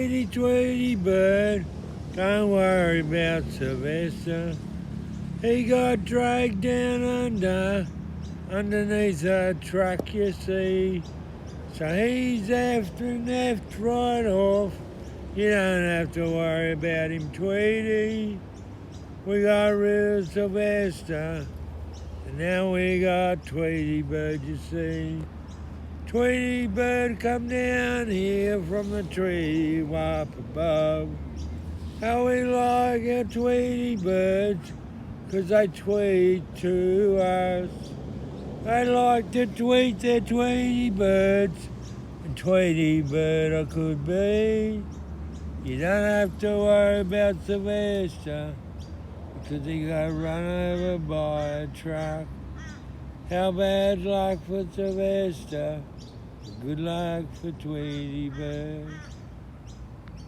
Tweety Bird, don't worry about Sylvester. He got dragged down underneath a truck, you see. So he's after and left right off. You don't have to worry about him, Tweety. We got rid of Sylvester, and now we got Tweety Bird, you see. Tweety Bird come down here from the tree up above. How we like our Tweety Birds, 'cause they tweet to us. They like to tweet their Tweety Birds, and Tweety Bird I could be. You don't have to worry about Sylvester, because he got run over by a truck. How bad luck for Sylvester, good luck for Tweety Bird.